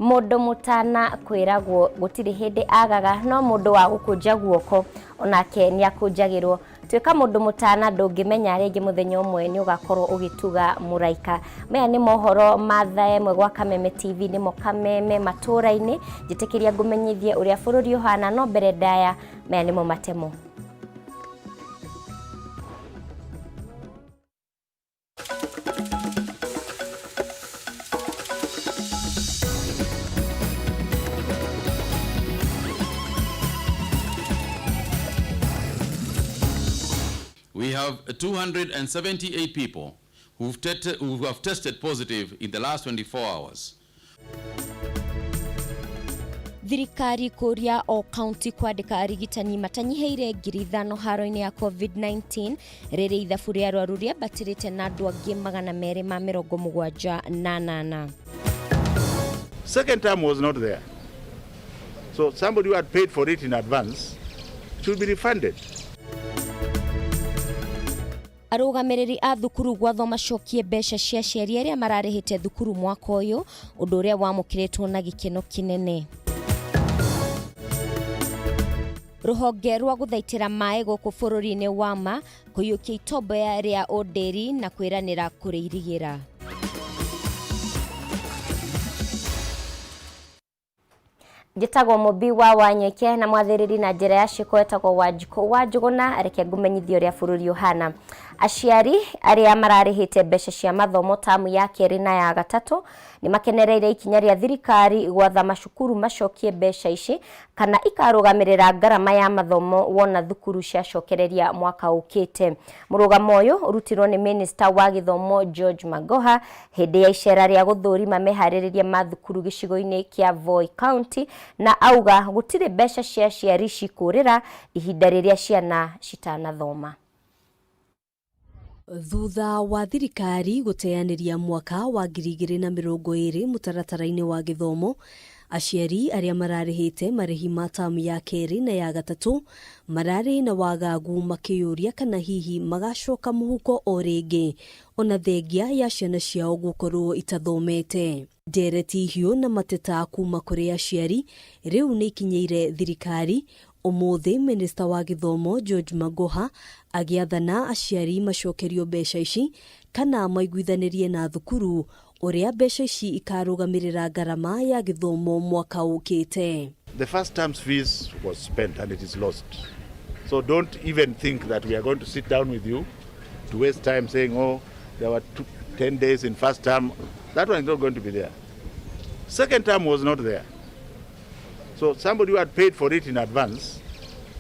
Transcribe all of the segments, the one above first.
Mundu mutana kwiragwo gutiri hindi agaga no mundu wa gukunja guoko onake ni akunjagirwo twika mundu mutana ndungimenya ringi muthenya umwe ni ugakorwo ugituga muraika. Maya ni mohoro matha emwe gwa Kameme TV nimo Kameme maturaini njitikiria ngumenyithie uria bururi uhana no mbere ndaya maya nimo matemo. We have 278 people who have tested positive in the last 24 hours. Thirikari kuria o county kwandika arigitani matanyiheire 5,000 haro-ini ya COVID-19 riri ithabu ria arwaru ria batirite na andu angi 278. Second term was not there. So somebody who had paid for it in advance should be refunded. Arugamiriri a thukuru gwathoma cokie mbeca cia ciari aria mararihite thukuru mwaka uyu undu uria wamukiritwo na gikeno kinene. Ruhonge rwa guthaitira mai guku bururi-ini wama kuyukia itombo ria Oderi na kwiranira kuririgira. Njitagwo mubi wa Wanyeke na mwathiriri na njira ya ciko etagwo Wanjuguna areke ngumenyithio ria bururi uhana. Aciari aria mararihite mbeca cia mathomo tamu ya keri na ya gatatu ni makenereire ikinya ria thirikari gwatha macukuru macokie mbeca ici kana ikarugamirira ngarama ya mathomo wona thukuru cia cokereria mwaka ukite. Murugamo uyu urutirwo ni Minister wa Githomo George Magoha hindi ya icera ria guthurima mehaririria ma thukuru gicigo-ini kia Voi County na auga gutire mbeca cia ciari cikurira ihinda riria ciana citanathoma. Thutha wa thirikari guteaniria mwaka wa 2020 mutaratara-ini wa githomo, aciari aria mararihite marihi ma tamu ya keri na ya gatatu marari na wagagu makiyuria kana hihi magacoka muhuko o ringi ona thengia ya ciana ciao gukorwo itathomete. Ndereti hiu na mateta kuma kuri aciari riu ni ikinyeire thirikari. Umuthi Minister wa Githomo George Magoha agiathana aciari macokerio mbeca ici kana maiguithanirie na thukuru uria mbeca ici ikarugamirira ngarama ya githomo mwaka ukite. The first term's fees was spent and it is lost. So don't even think that we are going to sit down with you to waste time saying, oh, there were 10 days in first term. That one is not going to be there. Second term was not there. So somebody who had paid for it in advance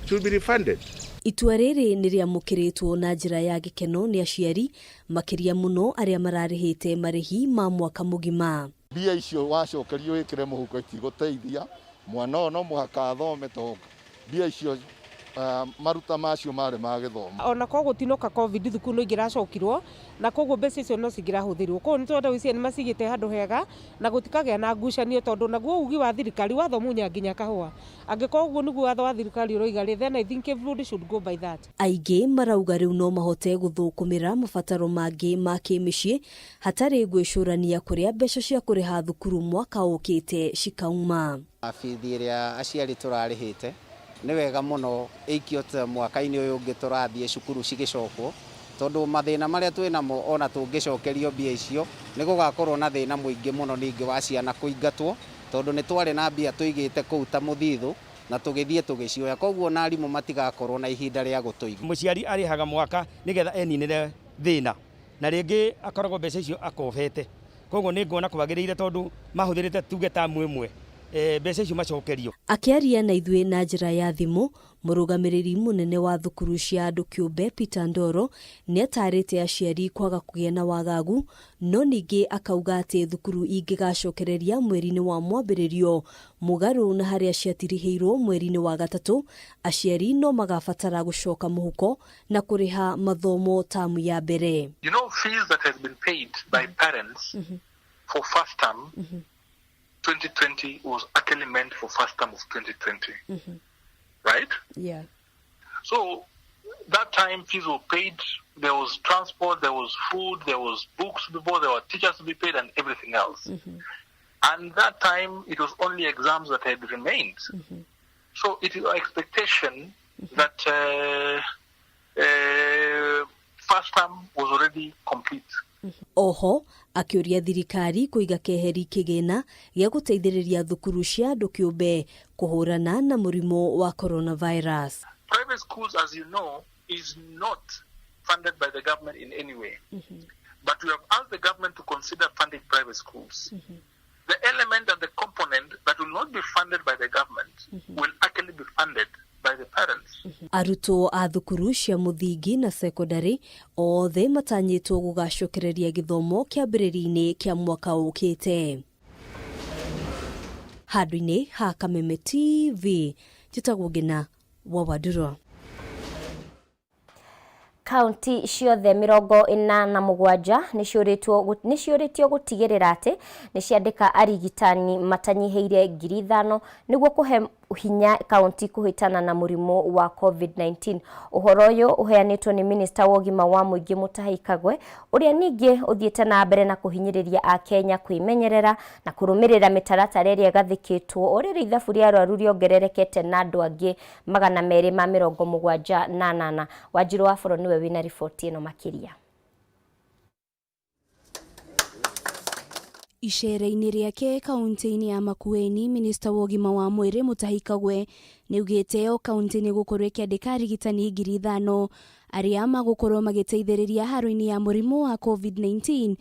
should be refunded. Itua riri ni riamukiritwo na njira ya gikeno ni aciari makiria muno aria mararihite marihi ma mwaka mugima. Bia icio wacokerio ikire muhuko itiguteithia mwana no muhaka athome to bia icio maruta macio mare ma githomo ona koguo tinoka covid thukuru ingiracokirwo na koguo mbeca icio no cingirahuthirio koguo ni twenda wicie ni macigite handu hega na gutikagea na ngucanio tondu naguo ugi wa thirikari wathomunya nginya kahua angikoguo niguo watho wa thirikari uroiga ri then I think everybody should go by that. Aige marauga riu no mahote guthukumira mabataro mangi ma kimicii hatari gwicurania kuria mbeca cia kuriha thukuru mwaka ukite cikauma. Abithi iria aciari turarihite ni wega muno ikiota mwaka-ini uyu ungi turathie cukuru cigicokwo tondu mathina maria twinamo ona tungicokerio mbia icio ni gugakorwo na thina muingi muno ningi wa ciana kuingatwo tondu ni twari na mbia tuigite kuu ta muthithu na tugithie tugicioya koguo na arimu matigakorwo na ihinda ria gutuigwa. Muciari arihaga mwaka nigetha eninire thina na ringi akoragwo mbeca icio akobete koguo ni ngona kwagiriire tondu mahuthirite tuge tamu imwe mbeca icio macokerio. Akiaria na ithuĩ na njira ya thimu murugamiriri munene wa thukuru cia andu kiumbe Peter Ndoro ni atarite aciari kwaga kugĩa na wagagu no ningi akauga ati thukuru ingigacokereria mweri-ini wa mwambĩrĩrio mugaru na haria ciatirihirwo mweri-ini wa gatatu aciari no magabatara gucoka muhuko na kuriha mathomo tamu ya mbere. You know, fees that has been paid by parents for first term 2020 was actually meant for first term of 2020, right? Yeah. So that time fees were paid, there was transport, there was food, there was books before, there were teachers to be paid and everything else. And that time, it was only exams that had remained. So it is our expectation that first term was already complete. Oho, akiuria thirikari kuiga keheri kigina gya guteithiriria thukuru cia andu kiumbe kuhurana na murimo wa coronavirus. Private schools, as you know, is not funded by the government in any way. But we have asked the government to consider funding private schools. The element and the component that will not be funded by the government will actually be funded by the parents. Arutwo a thukuru cia muthingi na secondary othe matanyitwo gugacokereria githomo kiambiriria-ini kia mwaka ukite. Handũ-inĩ ha Kameme TV, njĩtagwo Ngina wa Waduro. Kaunti ciothe 47 nĩciũrĩtio gũtigĩrĩra atĩ nĩciandĩka arigitani matanyiheire 5,000 nĩguo kũhe hinya kaunti kũhĩtana na mũrimũ wa COVID-19. Ũhoro ũyũ ũheanĩtwo nĩ Minister wa ũgima wa mũingĩ Mutahi Kagwe, ũrĩa ningĩ ũthiĩte na mbere na kũhinyĩrĩria Akenya kwĩmenyerera na kũrũmĩrĩra mĩtaratara ĩrĩa ĩgathĩkĩtwo ũrĩa ithabu rĩa arwaru rĩongererekete na andũ angĩ 278. Wanjiru wa Bũrũri niwe wina riboti ĩno makĩria. Icera-inĩ rĩake kaunti-inĩ ya Makueni, Minister wa ũgima wa mwĩrĩ Mutahi Kagwe nĩaugĩte o kaunti nĩ gũkorwo ĩkĩandĩka arigitani 5,000 arĩa magũkorwo magĩteithĩrĩria haro-inĩ ya mũrimũ wa COVID-19,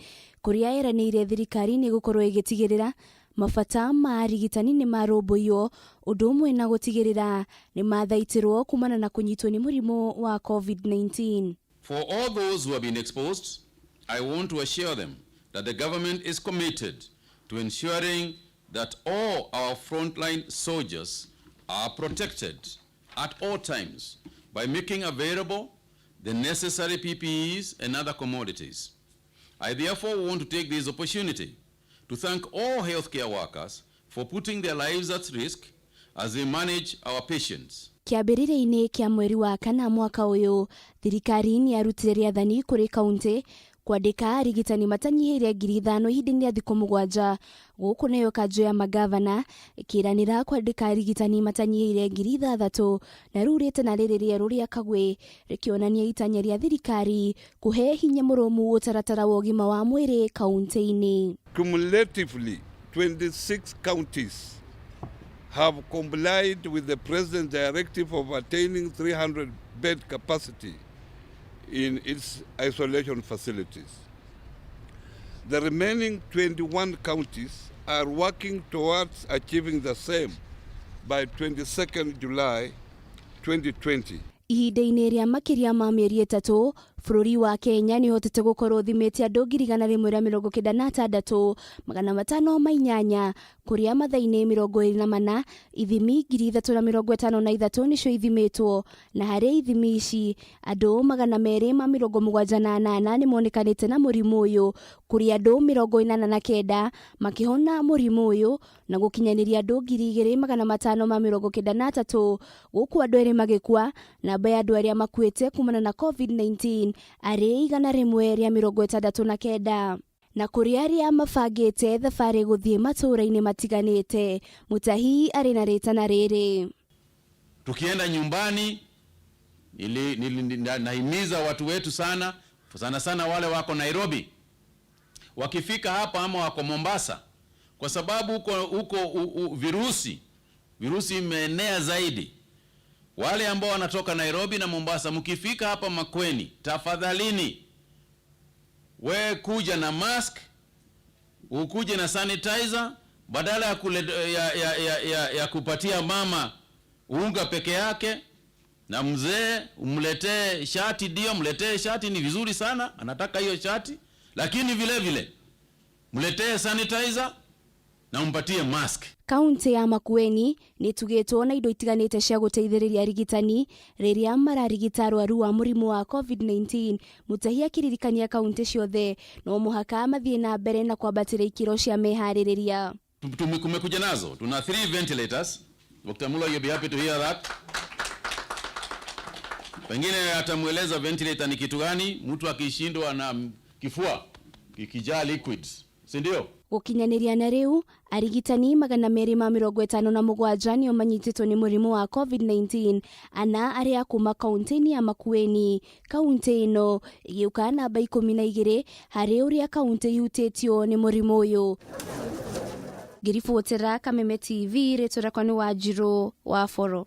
kũrĩa eranĩire thirikari nĩ gũkorwo ĩgĩtigĩrĩra mabata ma arigitani nĩ marũmbũiyo, ũndũ ũmwe na gũtigĩrĩra nĩ mathaitĩrwo kumana na kũnyitwo nĩ mũrimũ wa COVID-19. For all those who have been exposed, I want to assure them that the government is committed to ensuring that all our frontline soldiers are protected at all times by making available the necessary PPEs and other commodities. I therefore want to take this opportunity to thank all healthcare workers for putting their lives at risk as they manage our patients. Kĩambĩrĩria-inĩ kĩa mweri wa kana mwaka ũyũ, thirikari nĩarutire rĩathani kũrĩ kaunti kwandĩka arigitani matanyiheire 5,000 ihinda-inĩ rĩa thikũ 7, gũkũ nayo kanjũ ya magavana ĩkĩranĩra kwandĩka arigitani matanyiheire 6,000, na rĩu rĩtana rĩrĩ rĩerũ rĩa Kagwe rĩkĩonania itanya rĩa thirikari kũhe hinya mũrũmu ũtaratara wa ũgima wa mwĩrĩ kaunti-inĩ. Cumulatively, 26 counties have complied with the President's directive of attaining 300 bed capacity in its isolation facilities. The remaining 21 counties are working towards achieving the same by 22nd July 2020. Ihinda-inĩ rĩa makĩria ma mĩeri 3, bũrũri wa Kenya nĩ hotete gũkorwo thimĩte andũ 196,508 kũrĩa mathaa-inĩ 24 ithimi 353 nĩcio ithimĩtwo, na harĩ ithimi ici andũ 278 nĩmonekanĩte na mũrimũ ũyũ, kũrĩa andũ 89 makĩhona mũrimũ ũyũ na gũkinyanĩria andũ 2,593, gũkũ andũ erĩ magĩkua, namba ya andũ arĩa makuĩte kumana na COVID-19 arĩ 169, na kũrĩ arĩa mabangĩte thabarĩ gũthiĩ matũũra-inĩ matiganĩte, Mutahi arĩ na rĩtana rĩrĩ. Tukienda nyumbani, nahimiza watu wetu sana wale wako Nairobi, wakifika hapa ama wako Mombasa, kwa sababu huko virusi imeenea zaidi. Wale ambao wanatoka Nairobi na Mombasa, mkifika hapa Makueni, tafadhalini we kuja na mask, ukuje na sanitizer, badala ya kupatia mama unga peke yake na mzee umletee shati. Ndio mletee shati, ni vizuri sana, anataka hiyo shati, lakini vile mletee sanitizer na umpatie mask. Kaunti ya Makueni nĩ tugĩtwo na indo itiganĩte cia gũteithĩrĩria arigitani rĩrĩa mararigita arwaru wa mũrimũ wa COVID-19. Mutahi akĩririkania kaunti ciothe no mũhaka mathiĩ na mbere na kwambatĩra ikĩro cia meharĩrĩria. Kumekuja nazo, tuna 3 ventilators. Dr. Mulo, you'll be happy to hear that. Pengine atamueleza ventilator ni kitu gani, mtu akishindwa na kifua kikijaa liquids, si ndio? Gukinyaniria na riu arigitani 257 nio manyititwo ni murimu wa COVID-19 ana aria kuma kaunti ya Makueni. Kaunti ino igiuka namba 12 hari uria kaunti ihutitio ni murimu uyu. Ngiribotera Kameme TV retora kwani Wanjiru wa Foro.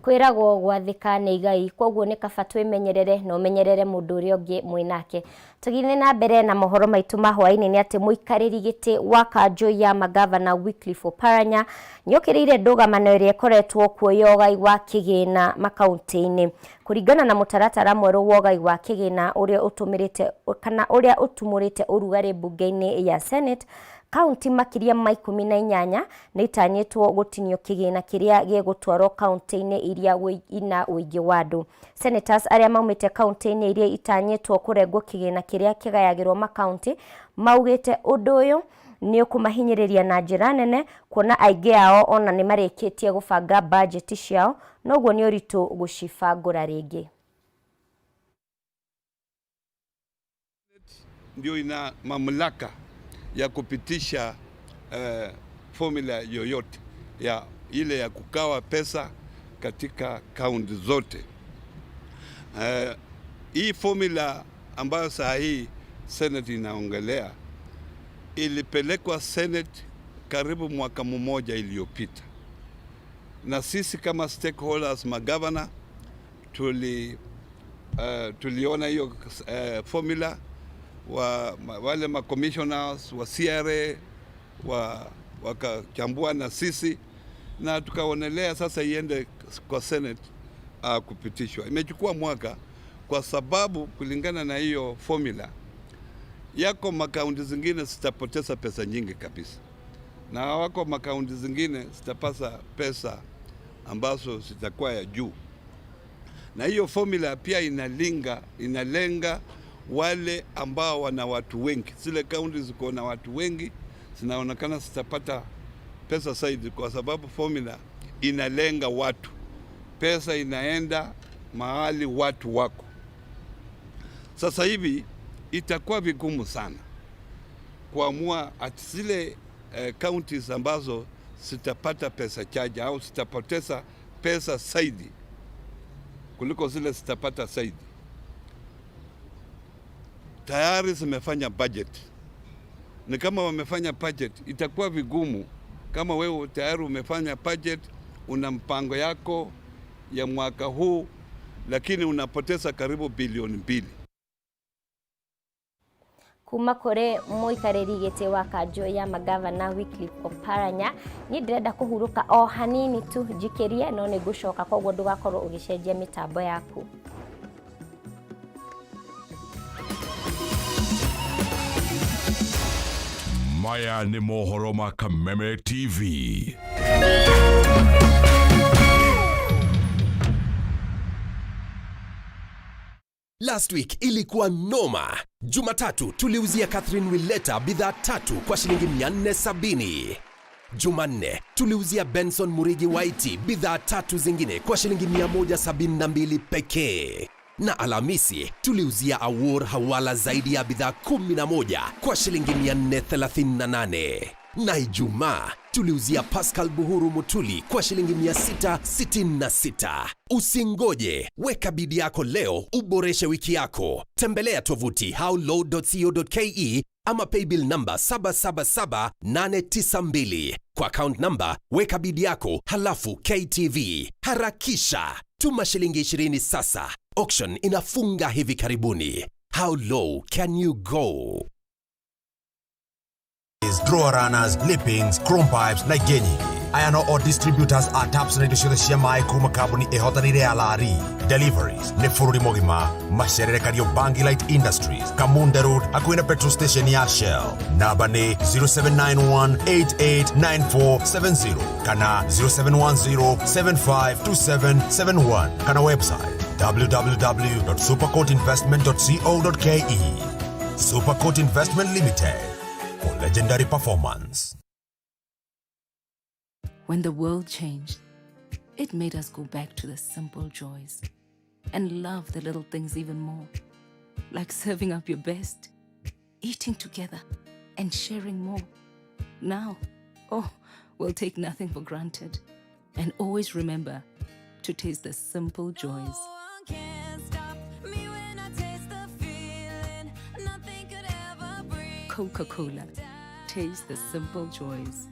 Kwiragwo gwathika nĩ igai, koguo nĩ kaba twĩmenyerere na ũmenyerere mũndũ ũrĩa ũngĩ mwĩnake. Tũgithiĩ na mbere na mohoro maitũ ma hwaĩ-inĩ nĩ atĩ mũikarĩri gĩtĩ wa kanjũ ya magavana Wycliffe Oparanya nĩokĩrĩire ndũgamano ĩrĩa ĩkoretwo kuo ya ũgai wa kĩgĩna makaunti-inĩ. Kũringana na mũtaratara mwerũ wa ũgai wa kĩgĩna ũrĩa ũtumũrĩte ũrugarĩ mbunge-inĩ ya Senate, kaunti makiria ma 18 nĩ itanyĩtwo gũtinio kĩgĩna kĩrĩa gĩgũtwarwo kaunti-inĩ iria ina ũingĩ wa andũ. Senators arĩa maumĩte kaunti-inĩ iria itanyĩtwo kũrengwo kĩgĩna kĩrĩa kĩgayagĩrwo makaunti maugĩte ũndũ ũyũ nĩ ũkũmahinyĩrĩria na njĩra nene, kuona aingĩ ao ona nĩ marĩkĩtie gũbanga budget ciao, noguo nĩ ũritũ gũcibangũra rĩngĩ. Ndio ina mamlaka ya kupitisha formula yoyote ya ile ya kugawa pesa katika kaunti zote. Hii formula ambayo saa hii Senate inaongelea ilipelekwa Senate karibu mwaka mmoja iliyopita, na sisi kama stakeholders magavana tuliona hiyo formula wale ma commissioners wa CRA wakachambua na sisi na tukaonelea sasa iende kwa Senate kupitishwa. Imechukua mwaka kwa sababu kulingana na hiyo formula yako makaunti zingine zitapoteza pesa nyingi kabisa, na wako makaunti zingine zitapasa pesa ambazo zitakuwa ya juu, na hiyo formula pia inalenga wale ambao wana watu wengi. Zile kaunti ziko na watu wengi zinaonekana zitapata pesa zaidi, kwa sababu formula inalenga watu. Pesa inaenda mahali watu wako. Sasa hivi itakuwa vigumu sana kuamua ati zile counties ambazo zitapata pesa chache au zitapoteza pesa zaidi kuliko zile zitapata zaidi. Tayari zimefanya budget. Ni kama wamefanya budget, itakuwa vigumu kama wewe tayari umefanya budget, una mpango yako ya mwaka huu, lakini unapoteza karibu bilioni 2. Kuma kore mũikarĩri gĩtĩ wa kanjũ ya magavana Wycliffe Oparanya, niĩ ndĩrenda kũhurũka o hanini tu njikĩrie, no nĩ ngũcoka, koguo ndũgakorwo ũgĩcenjia mĩtambo yaku. Maya nĩ mohoro ma Kameme TV. Last week ilikuwa noma. Jumatatu tuliuzia Catherine Willeta bidhaa 3 kwa shilingi 470. Jumanne tuliuzia Benson Murigi Waiti bidhaa 3 zingine kwa shilingi 172 pekee. Na Alhamisi tuliuzia Awor Hawala zaidi ya bidhaa 11 kwa shilingi 438. Na Ijumaa tuliuzia Pascal Buhuru Mutuli kwa shilingi 666. Usingoje, weka bidii yako leo uboreshe wiki yako. Tembelea tovuti howlow.co.ke ama paybill number 777892. Kwa account number weka bidii yako halafu KTV. Harakisha, tuma shilingi 20 sasa. Auction inafunga hivi karibuni. How low can you go? Drawer runners, clippings, chrome pipes na genyi. Ayano or distributors at taps na dishule shiyamai kuma kabuni ehotanire alari. Deliveries ne fururi mogima. Masherere kario Bangi Light Industries. Kamunda Road akuina petrol station ya Shell. Nabane 0791889470. Kana 0710752771. Kana website www.supercoatinvestment.co.ke. Supercoat Investment Limited. For legendary performance. When the world changed, it made us go back to the simple joys and love the little things even more, like serving up your best, eating together, and sharing more. Now, we'll take nothing for granted. And always remember to taste the simple joys. Coca-Cola. Taste the simple joys.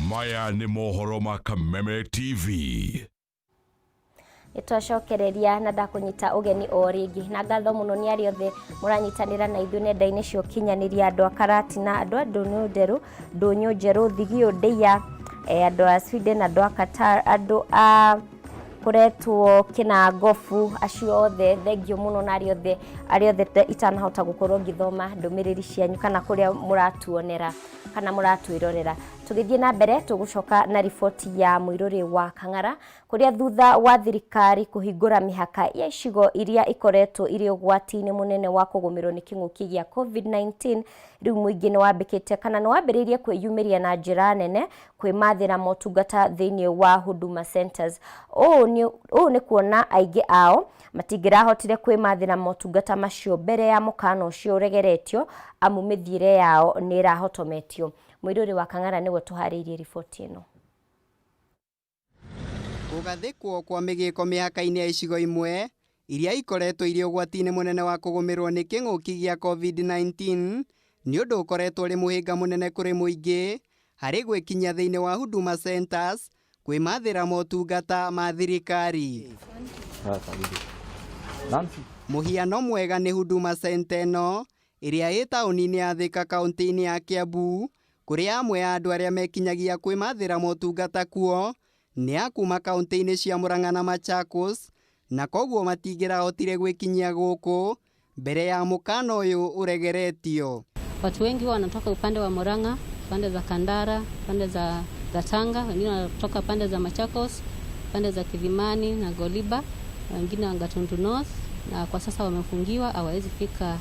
Maya ni mohoro ma Kameme TV. Itwacokereria na ndakunyita ugeni o ringi na ngatho muno ni ari othe muranyitanira na ithu nenda-ini cio kinyaniria andu a Karatina, andu a ndunyu njeru thigio ndeia andu a Sweden, andu a Qatar, andu a kuretwo kina gofu acio othe thengio muno na ari othe itanahota gukorwo ngithoma ndumiriri cianyu kana kuria muratuonera kana muratwirorera. Tugithie na mbere tugucoka na riboti ya muiruri wa Kang'ara kuria thutha wa thirikari kuhingura mihaka ya icigo iria ikoretwo iri ugwati-ini munene wa kugumirwo ni king'uki gia COVID-19 riu muingi ni wambikite kana ni wambiririe kwiyumiria na njira nene kwimathira motungata thiini wa Huduma Centers. Ni kuona aingi ao matingirahotire kwimathira motungata macio mbere ya mukano ucio uregeretio amu mithire yao ni irahotometio. Muiruri wa Kang'ara niwe tuhariirie riboti ino. Kugathikwo kwa migiko mihaka-ini ya icigo imwe iria ikoretwo iri ugwati-ini munene wa kugumirwo ni king'uki gia COVID-19 ni undu ukoretwo uri muhinga munene kuri muingi hari gwikinya thiini wa Huduma Centers kwimathira motungata ma thirikari. Muhiano mwega ni Huduma Center ino iria ĩ taũni-inĩ ya Thika kaunti-inĩ ya Kiambu kuria amwe ya andu aria mekinyagia kwimathira motungata kuo ni akuma kaunti-inĩ cia Murang'a na Machakos, na koguo matingirahotire gwikinyia guku mbere ya mukano uyu uregeretio. Watu wengi wanatoka upande wa Murang'a, pande za Kandara, pande za Tanga, wengine wanatoka pande za Machakos, pande za Kidhimani na Goliba, wengine Gatundu North, na kwa sasa wamefungiwa hawawezi fika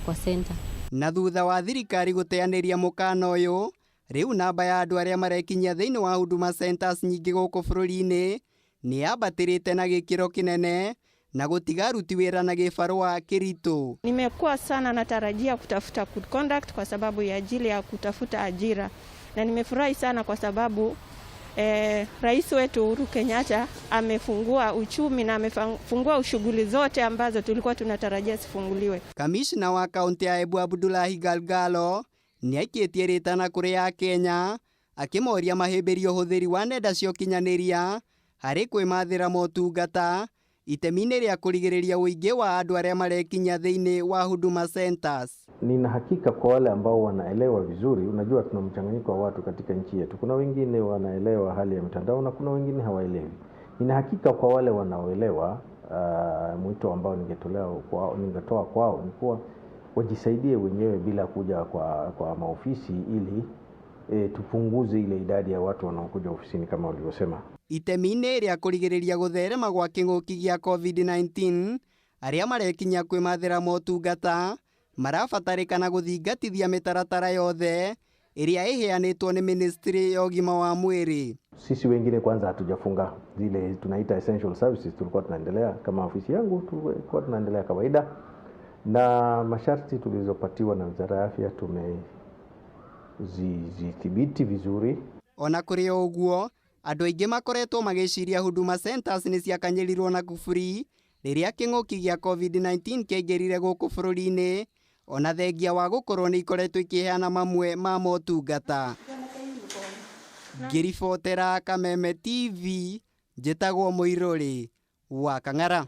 kwa center. Na thutha wa thirikari guteaniria mukano uyu, riu namba ya andu aria marekinyia thiini wa Huduma Centers nyingi guku bururi-ini ni ambatirite na gikiro kinene na gutiga ruti wira na gibarua kirito. Nimekuwa sana natarajia kutafuta good conduct kwa sababu ya ajili ya kutafuta ajira, na nimefurahi sana kwa sababu Rais wetu Uhuru Kenyatta amefungua uchumi na amefungua shughuli zote ambazo tulikuwa tunatarajia sifunguliwe. Kamishna wa kaunti ya Embu Abdullahi Galgalo ni aikitie ritana kuri ya Kenya akimoria mahimbirio huthiri wa nenda cio kinyaniria hari kwimathira motungata itemi-ini ria kurigiriria uingi wa andu aria marekinya thiini wa Huduma Centers. Nina hakika kwa wale ambao wanaelewa vizuri, unajua tuna mchanganyiko wa watu katika nchi yetu. Kuna wengine wanaelewa hali ya mtandao na kuna wengine hawaelewi. Nina hakika kwa wale wanaoelewa, mwito ambao ningetoa kwao ni kuwa wajisaidie wenyewe bila kuja kwa maofisi ili tupunguze ile idadi ya watu wanaokuja ofisini kama walivyosema. Itemi-ini ria kurigiriria gutherema gwa king'uki gia COVID-19 aria marekinya kwimathira motungata marabatarikana guthingatithia mitaratara yothe iria iheanitwo ni ministry ya ugima wa mwiri. Sisi wengine kwanza hatujafunga zile tunaita essential services, tulikuwa tunaendelea kama ofisi yangu tulikuwa tunaendelea kawaida, na masharti tulizopatiwa na Wizara ya Afya tumezidhibiti vizuri. Ona kuri uguo andu aingi makoretwo magiciria Huduma Centers ni ciakanyirirwo na kufuri riria king'uki gia COVID-19 kiaingirire guku bururi-ini, ona thengia wa gukorwo ni ikoretwo ikiheana mamwe ma motungata. Ngiribotera Kameme TV, njitagwo Muiruri wa Kang'ara.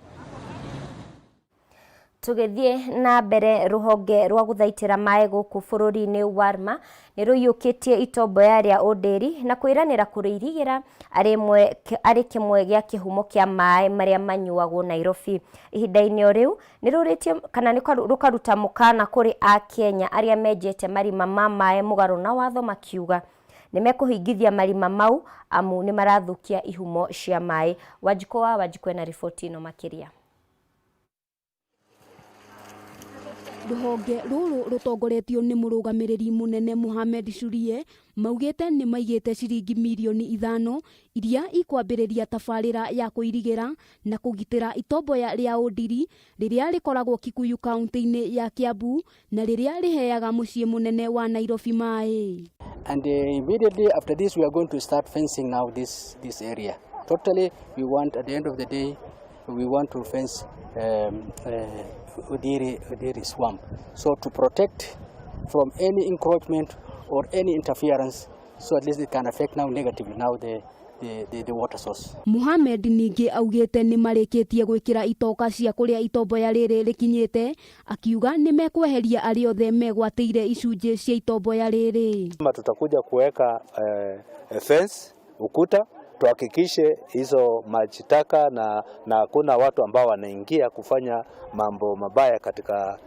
Tugithie na mbere ruhonge rwa guthaitira mae guku bururi-ini warma ni ruyukitie itomboya ria Oderi na kwiranira kuriirigira ari kimwe gia kihumo kia mae maria manyuagwo Nairobi. Ihinda-ini o riu ni ruritie kana ni rukaruta mukana kuri a Kenya aria menjete marima ma mae mugaru na watho makiuga ni mekuhingithia marima mau amu ni marathukia ihumo cia mae. Wajikwa na riboti ino makiria. Ruhonge ruru rutongoretio ni murugamiriri munene Mohamed Shurie maugite ni maigite ciringi milioni 5 iria ikwambiriria tabarira ya kuirigira na kugitira itomboya ria Ondiri riria rikoragwo Kikuyu kaunti-ini ya Kiambu na riria riheaga mucii munene wa Nairobi mai. And immediately after this we are going to start fencing now this area. Totally we want at the end of the day we want to fence Ondiri swamp. So to protect from any encroachment or any interference, so at least it can affect now negatively now the water source. Mohamed ningi augite ni marikitie gwikira itoka cia kuria itomboya riri rikinyite akiuga ni mekweheria ari othe megwatire icunje cia itomboya riri. Tutakuja kuweka fence ukuta tuhakikishe hizo maji taka na hakuna watu ambao wanaingia kufanya mambo mabaya katika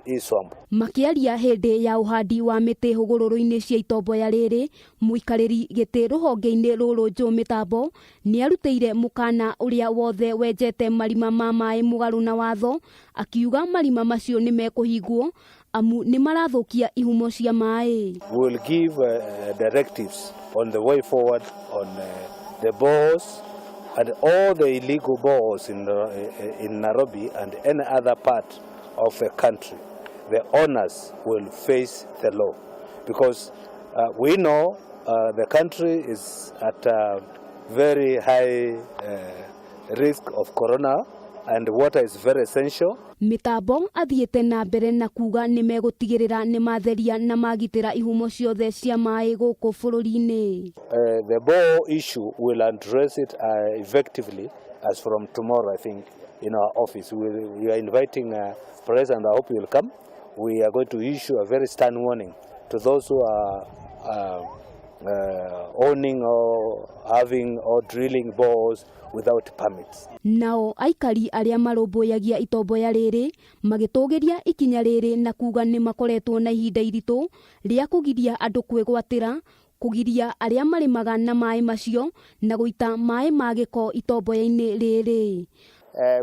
hii swamp. Makiaria hindi ya uhandi wa miti hugururu-ini cia itomboya riri muikariri giti ruhonge-ini ruru Joe Mitambo ni arutire mukana uria wothe wenjete marima ma mai mugaru na watho akiuga marima macio ni mekuhingwo amu ni marathukia ihumo cia mai. We will give directives on the way forward on the boreholes and all the illegal boreholes in Nairobi and any other part of the country. The owners will face the law because we know the country is at a very high risk of corona and water is very essential. Mitambo athiete na mbere na kuga ni megutigirira ni matheria na magitira ihumo ciothe cia mai guku bururi-ini. The bore issue will address it effectively as from tomorrow, I think, in our office. We are inviting President, I hope you will come. We are going to issue a very stern warning to those who are owning or having or drilling bores without permits. Nao aikari aria marumbuyagia itomboya riri magitugiria ikinya riri na kuga ni makoretwo na ihinda iritu ria kugiria andu kwigwatira kugiria aria marimaga na mai macio na guita mai magiko itomboya-ini riri.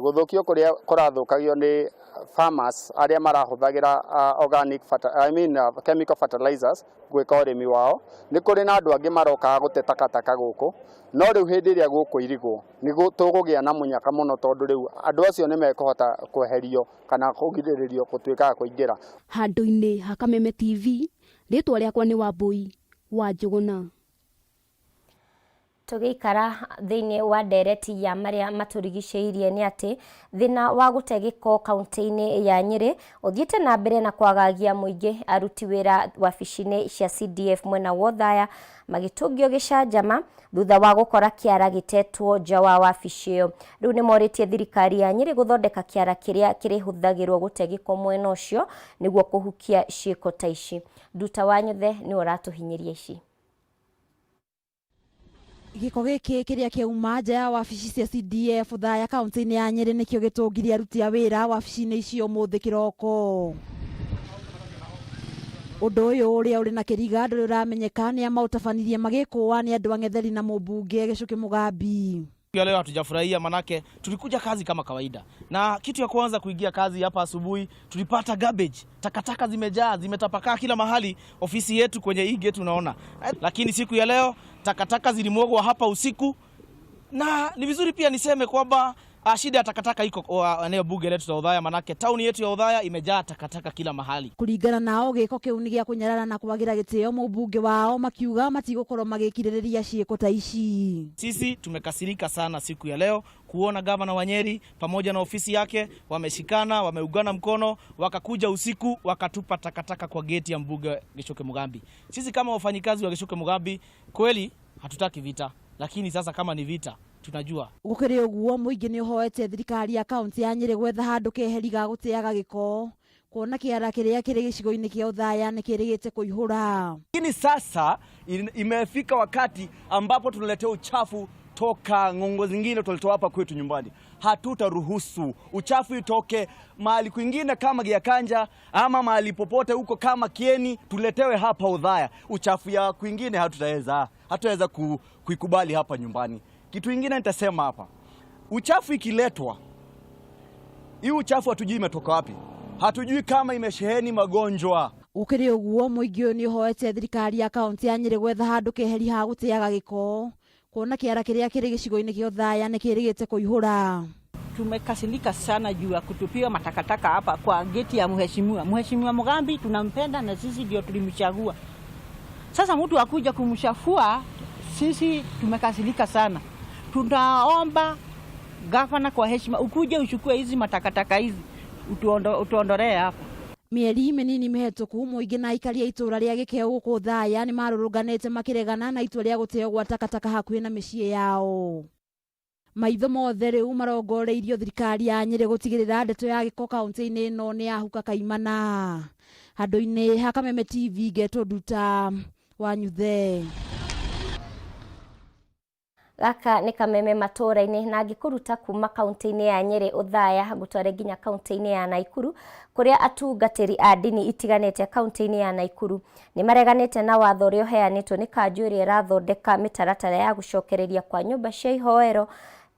Guthukio kuria kurathukagio ni farmers aria marahuthagira chemical fertilizers gwika urimi wao ni kuri na andu angi maroka gute takataka guku no riu hindi iria guku irigwo ni tugugia na munyaka muno tondu riu andu acio ni mekuhota kweherio kana kugiriririo gutuika kuingira. Handu-ini ha Kameme TV ritwa riakwa ni Wambui wa Njuguna. Tugikara thiini wa ndereti ya maria maturigiceirie ni ati thina wa gutegiko kaunti-ini ya Nyeri uthiete na mbere na kwagagia muingi aruti wira wabici-ini cia CDF mwena wa Othaya magitungio gicanjama thutha wa gukora kiara gitetwo nja wa wabici iyo. Riu ni moritie thirikari ya Nyeri guthondeka kiara kiria kirihuthagirwo gutegiko mwena ucio niguo kuhukia ciiko ta ici. Nduta Wanyothe ni uratuhinyiria ici. Giko giki kiria kiuma nja ya wabici cia CDF Othaya kaunti-ini ya Nyeri nikio gitungiria aruti a wira wabici-ini icio muthi kiroko. Undu uyu uria uri na kiriga nduri uramenyeka ni amautabanirie magikuwa ni andu ang'etheri na mubunge Gichuki Mugambi. Leo hatujafurahia manake tulikuja kazi kama kawaida. Na kitu ya kwanza kuingia kazi hapa asubuhi tulipata garbage. Takataka zimejaa, zimetapakaa kila mahali ofisi yetu kwenye hii gate unaona. Lakini siku ya leo takataka zilimwagwa hapa usiku. Na ni vizuri pia niseme kwamba shida ya takataka iko eneo bunge letu la Othaya manake town yetu ya Othaya imejaa takataka kila mahali. Kuringana nao giko kiu ni gia kunyarara na kubagira gitio mubunge wao makiuga matigukorwo magikiririria ciiko ta ici. Sisi tumekasirika sana siku ya leo kuona gavana wa Nyeri pamoja na ofisi yake wameshikana, wameugana mkono, wakakuja usiku wakatupa takataka kwa gate ya mbunge Gichuki Mugambi. Sisi kama wafanyikazi wa Gichuki Mugambi kweli hatutaki vita, lakini sasa kama ni vita tunajua. Gukiri uguo muingi ni uhoete thirikari ya kaunti ya Nyeri gwetha handu keheri ga guteaga giko kuona kiara kiria kiri gicigo-ini kia Othaya ni kirigite kuihura. Lakini sasa imefika wakati ambapo tunaletea uchafu toka ngongo zingine tulitoa hapa kwetu nyumbani. Hatutaruhusu uchafu itoke mahali kwingine kama Giakanja ama mahali popote huko kama Kieni tuletewe hapa Othaya. Uchafu ya kwingine hatutaweza kuikubali hapa nyumbani. Kitu kingine nitasema hapa. Uchafu ikiletwa, hii uchafu hatujui imetoka wapi. hatujui kama imesheheni magonjwa. Ukiri uguo muingĩ ni hoete thirikari ya kaunti ya Nyeri gwetha handu keheri ha gũteaga gĩko kuona kĩara kĩrĩa kĩrĩ gĩcigo-inĩ kĩa Othaya nĩ kĩrĩgĩte kũihũra. Tumekasirika sana juu ya kutupiwa matakataka hapa kwa geti ya Mheshimiwa Mugambi. Tunampenda na sisi ndio tulimchagua. Sasa mtu akuja kumshafua, sisi tumekasirika sana. Tunaomba gavana kwa heshima ukuje uchukue hizi matakataka hizi utuondolee hapa. Mieri minini mihituku muingi na aikari a itura ria Gikeo guku Othaya ni marũrũnganĩte makiregana na itua ria gũteo gwa takataka hakuhĩ na mĩciĩ yao. Maitho mothe rĩu marongoreirio thirikari ya Nyeri gũtigĩrĩra ndeto ya gĩko kaunti-inĩ ĩno nĩ yahuka kaimana. Handũ-inĩ ha Kameme TV Geto Nduta Wanyuthe. Gaka nĩ Kameme matũra-inĩ na ngĩkũruta kuma kaunti-inĩ ya Nyeri Othaya gũtware nginya kaunti-inĩ ya Naikuru kuria atungatĩri a ndini itiganĩte kaunti-inĩ ya Naikuru nĩ mareganĩte na watho ũrĩa ũheanĩtwo nĩ kanjũ ĩrĩa ĩrathondeka mĩtaratara ya gũcokereria kwa nyũmba cia ihoero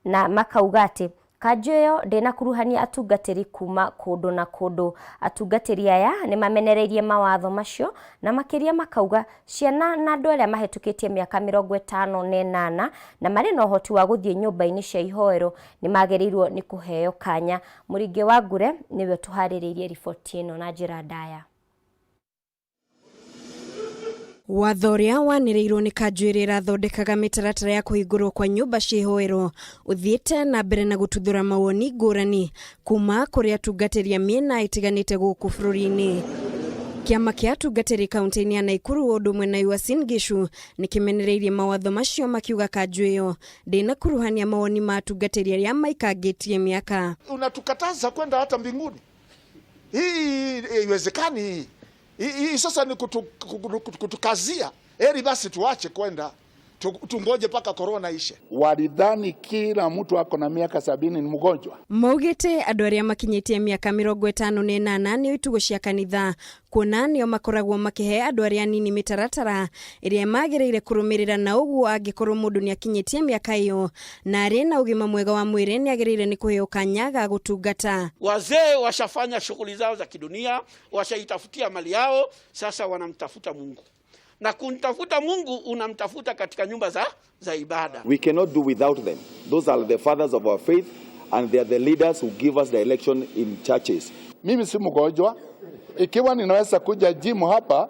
na makauga atĩ kanjũ ĩyo ndĩnakuruhania atungatĩri kuma kũndũ na kũndũ. Atungatĩri aya nĩ mamenereirie mawatho macio na makĩria makauga ciana na andũ arĩa mahĩtũkĩtie mĩaka 58 na marĩ na ũhoti wa gũthiĩ nyũmba-inĩ cia ihoero nĩ magĩrĩirwo nĩ kũheo kanya. Mũringi wa Ngure nĩwe tũharĩrĩirie riboti ĩno na njĩra ndaya. Watho ũrĩa wanĩrĩirwo nĩ kanjũ ĩrĩa ĩrathondekaga mĩtaratara ya kũhingũrwo kwa nyũmba cia ihoero ũthiĩte na mbere na gũtuthũra mawoni ngũrani kuma kũrĩ atungatĩri a mĩena ĩtiganĩte gũkũ bũrũri-inĩ. Kĩama kĩa atungatĩri kaunti-inĩ ya Naikuru ũndũ ũmwe na Uasin Gishu nĩ kĩmenereirie mawatho macio makiuga kanjũ ĩyo ndĩnakuruhania mawoni ma atungatĩri arĩa maikangĩtie mĩaka. Unatukataza kwenda hata mbinguni. Hii haiwezekani. Hii sasa ni kutukazia. Heri basi tuache kwenda. Tungoje paka corona ishe. Walidhani kila mtu ako na miaka 70 ni mgonjwa. Maugĩte andũ arĩa makinyĩtie mĩaka 58 nĩ itugo cia kanitha kuona nĩo makoragwo makĩhe andũ arĩa anini mĩtaratara ĩrĩa magĩrĩire kũrũmĩrĩra, na ũguo angĩkorwo mũndũ nĩ akinyĩtie mĩaka ĩyo na arĩ na ũgima mwega wa mwĩrĩ nĩ agĩrĩire nĩ kũheo kanya ga gũtungata. Wazee washafanya shughuli zao za kidunia, washaitafutia mali yao, sasa wanamtafuta Mungu. Na kumtafuta Mungu unamtafuta katika nyumba za ibada. We cannot do without them. Those are the fathers of our faith and they are the leaders who give us direction in churches. Mimi si mgonjwa. Ikiwa ninaweza kuja jimu hapa,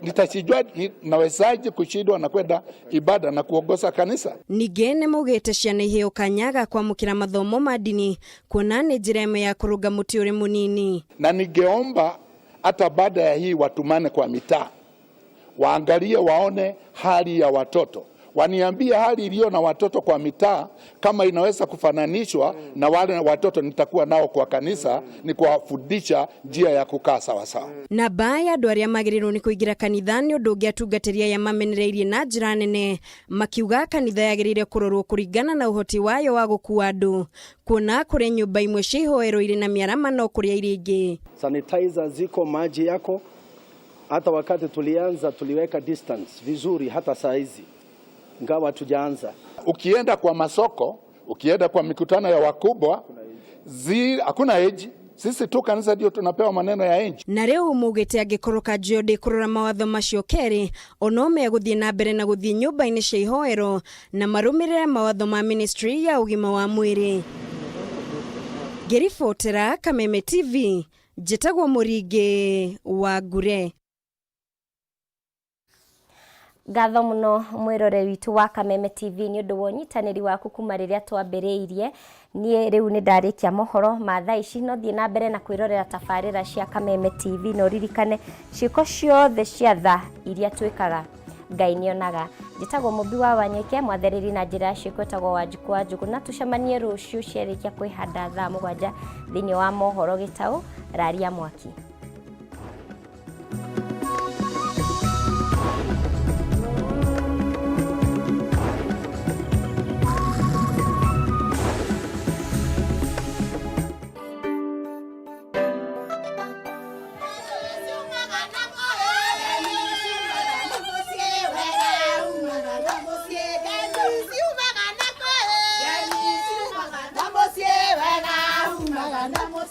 nitachijua nawezaje kushindwa na kwenda ibada na kuongoza kanisa. Ningĩ nĩ maugĩte ciana iheo kanya ga kwamũkĩra mathomo ma ndini kuona nĩ njĩra ĩmwe ya kũrũnga mũtĩ ũrĩ mũnini. Na ningeomba hata baada ya hii watumane kwa mitaa, waangalie waone hali ya watoto, waniambie hali iliyo na watoto kwa mitaa kama inaweza kufananishwa na wale watoto nitakuwa nao kwa kanisa, ni kuwafundisha njia ya kukaa sawa sawa. Na baya andũ arĩa magĩrĩirwo nĩ kũingĩra kanitha nĩ ũndũ ũngĩ atungatĩri aya mamenereirie na njĩra nene, makiuga kanitha yagĩrĩire kũrorwo kũringana na ũhoti wayo wa gũkuua andũ, kuona kũrĩ nyũmba imwe cia ihoero irĩ na mĩarama no kũrĩa irĩ ingĩ. Sanitizer ziko, maji yako. Hata wakati tulianza tuliweka distance vizuri, hata saa hizi ngawa tujaanza. Ukienda kwa masoko, ukienda kwa mikutano ya wakubwa, hakuna age. Sisi tu kanisa ndio tunapewa maneno ya age. Na rĩu mugĩte angĩkorwo kanjũ ndĩ kũrora mawatho macio kerĩ, ono megũthiĩ na mbere na gũthiĩ nyũmba-inĩ cia ihoero na marũmĩrĩre mawatho ma ministry ya ũgima wa mwĩrĩ. Ngĩribotera Kameme TV, njĩtagwo Mũringi wa Ngure. Ngatho mũno mwĩrore witũ wa Kameme TV nĩ ũndũ wa ũnyitanĩri waku kuma rĩrĩa twambĩrĩirie. Niĩ rĩu nĩ ndarĩkia mohoro ma thaa ici, no thiĩ na mbere na kwĩrorera tabarĩra cia Kameme TV na ũririkane ciĩko ciothe cia tha iria twĩkaga Ngai nĩonaga. Njĩtagwo Mũmbi wa Wanyeke, mwathĩrĩri na njĩra ya ciĩko ĩtagwo Wanjikũ wa Njũgũ, na tucemanie rũciũ ciarĩkia kwĩhanda thaa 7 thĩinĩ wa mohoro gĩtaũ Raria Mwaki.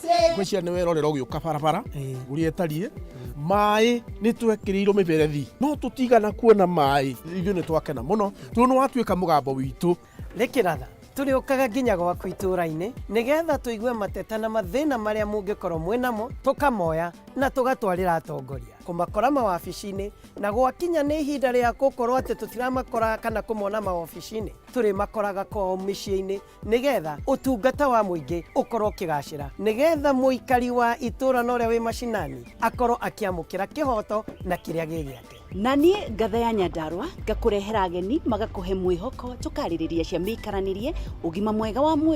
Say kwĩcia nĩ werorera ũgĩũka barabara ũrĩa ĩtariĩ maĩ nĩ twekĩrĩirwo mĩberethi no tũtigana kuona maĩ ithuĩ nĩ twakena mũno tondũ nĩ watuĩka mũgambo witũ rĩkĩratha tũrĩũkaga nginya gwaku itũũra-inĩ nĩgetha tũigue mateta na mathĩna marĩa mũngĩkorwo mwĩnamo tũkamoya na tũgatwarĩra atongoria kũmakora mawabici-inĩ na gwakinya nĩ ihinda rĩa gũkorwo atĩ tũtiramakora kana kũmona mawabici-inĩ tũrĩmakoraga kwao mĩciĩ-inĩ nĩgetha ũtungata wa mũingĩ ũkorwo ũkĩgacĩra nĩgetha mũikari wa itũũra na ũrĩa wĩ macinani akorwo akĩamũkĩra kĩhoto na kĩrĩa gĩgĩake. Na niĩ ngatha ya Nyandarua ngakũrehera ageni magakũhe mwĩhoko tũkarĩrĩria cia mĩikaranĩrie ũgima mwega wa mwĩrĩ